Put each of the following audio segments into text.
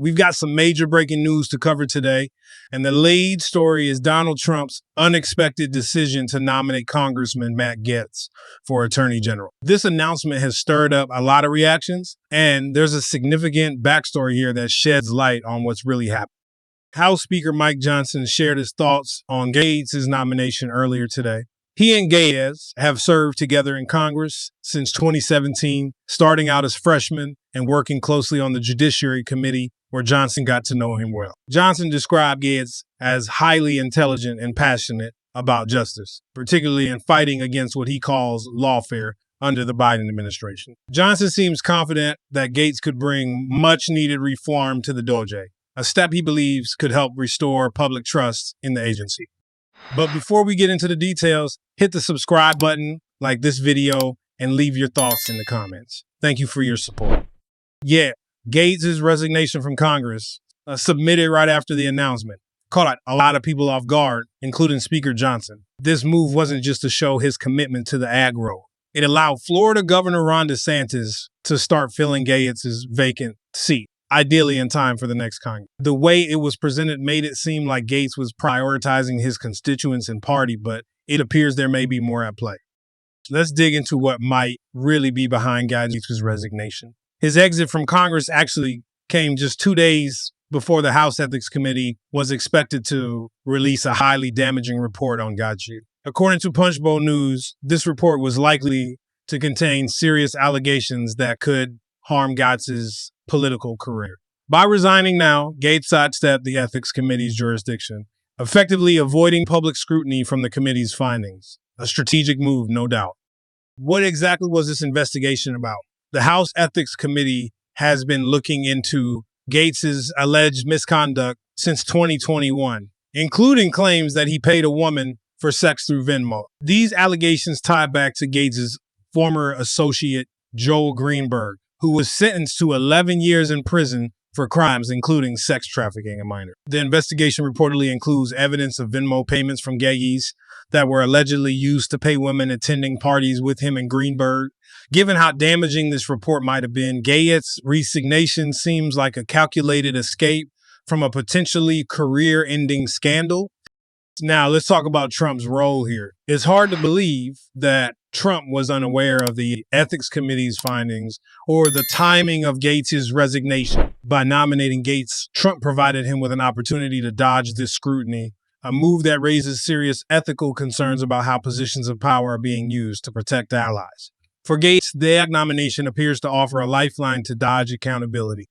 We've got some major breaking news to cover today, and the lead story is Donald Trump's unexpected decision to nominate Congressman Matt Gaetz for Attorney General. This announcement has stirred up a lot of reactions, and there's a significant backstory here that sheds light on what's really happened. House Speaker Mike Johnson shared his thoughts on Gaetz's nomination earlier today. He and Gaetz have served together in Congress since 2017, starting out as freshmen and working closely on the Judiciary Committee, where Johnson got to know him well. Johnson described Gaetz as highly intelligent and passionate about justice, particularly in fighting against what he calls lawfare under the Biden administration. Johnson seems confident that Gaetz could bring much-needed reform to the DOJ, a step he believes could help restore public trust in the agency. But before we get into the details, hit the subscribe button, like this video, and leave your thoughts in the comments. Thank you for your support. Yeah, Gaetz' resignation from Congress, submitted right after the announcement, caught a lot of people off guard, including Speaker Johnson. This move wasn't just to show his commitment to the ag role. It allowed Florida Governor Ron DeSantis to start filling Gaetz' vacant seat, ideally in time for the next Congress. The way it was presented made it seem like Gaetz was prioritizing his constituents and party, but it appears there may be more at play. Let's dig into what might really be behind Gaetz's resignation. His exit from Congress actually came just 2 days before the House Ethics Committee was expected to release a highly damaging report on Gaetz. According to Punchbowl News, this report was likely to contain serious allegations that could harm Gaetz's political career. By resigning now, Gaetz sidestepped the Ethics Committee's jurisdiction, effectively avoiding public scrutiny from the committee's findings. A strategic move, no doubt. What exactly was this investigation about? The House Ethics Committee has been looking into Gaetz's alleged misconduct since 2021, including claims that he paid a woman for sex through Venmo. These allegations tie back to Gaetz's former associate, Joel Greenberg, who was sentenced to 11 years in prison for crimes including sex trafficking a minor. The investigation reportedly includes evidence of Venmo payments from Gaetz that were allegedly used to pay women attending parties with him and Greenberg. Given how damaging this report might have been, Gaetz's resignation seems like a calculated escape from a potentially career-ending scandal. Now, let's talk about Trump's role here. It's hard to believe that Trump was unaware of the Ethics Committee's findings or the timing of Gaetz's resignation. By nominating Gaetz, Trump provided him with an opportunity to dodge this scrutiny, a move that raises serious ethical concerns about how positions of power are being used to protect allies. For Gaetz, the nomination appears to offer a lifeline to dodge accountability.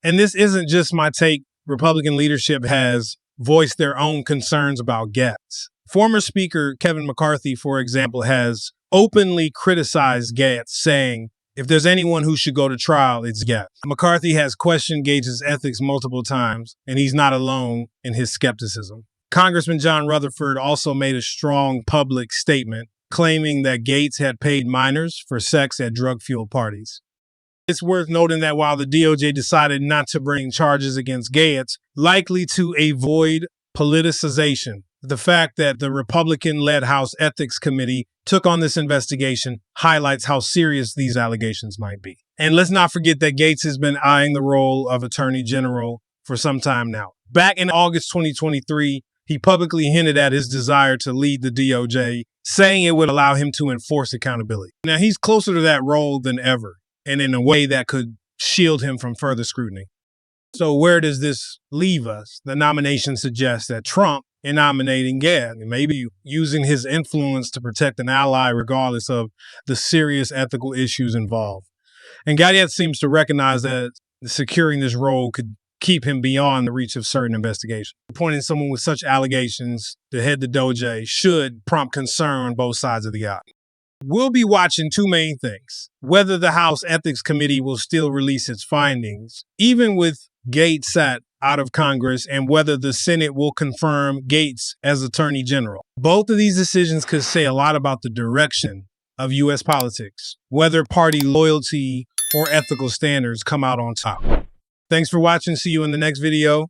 And this isn't just my take. Republican leadership has voiced their own concerns about Gaetz. Former Speaker Kevin McCarthy, for example, has openly criticized Gaetz, saying, if there's anyone who should go to trial, it's Gaetz. McCarthy has questioned Gaetz's ethics multiple times, and he's not alone in his skepticism. Congressman John Rutherford also made a strong public statement claiming that Gaetz had paid minors for sex at drug-fueled parties. It's worth noting that while the DOJ decided not to bring charges against Gaetz, likely to avoid politicization, the fact that the Republican-led House Ethics Committee took on this investigation highlights how serious these allegations might be. And let's not forget that Gaetz has been eyeing the role of Attorney General for some time now. Back in August 2023, he publicly hinted at his desire to lead the DOJ, saying it would allow him to enforce accountability. Now, he's closer to that role than ever, and in a way that could shield him from further scrutiny. So where does this leave us? The nomination suggests that Trump, in nominating Gaetz, maybe using his influence to protect an ally regardless of the serious ethical issues involved. And Gaetz seems to recognize that securing this role could keep him beyond the reach of certain investigations. Appointing someone with such allegations to head the DOJ should prompt concern on both sides of the aisle. We'll be watching two main things: whether the House Ethics Committee will still release its findings, even with Gaetz sat out of Congress, and whether the Senate will confirm Gaetz as Attorney General. Both of these decisions could say a lot about the direction of U.S. politics, whether party loyalty or ethical standards come out on top. Thanks for watching. See you in the next video.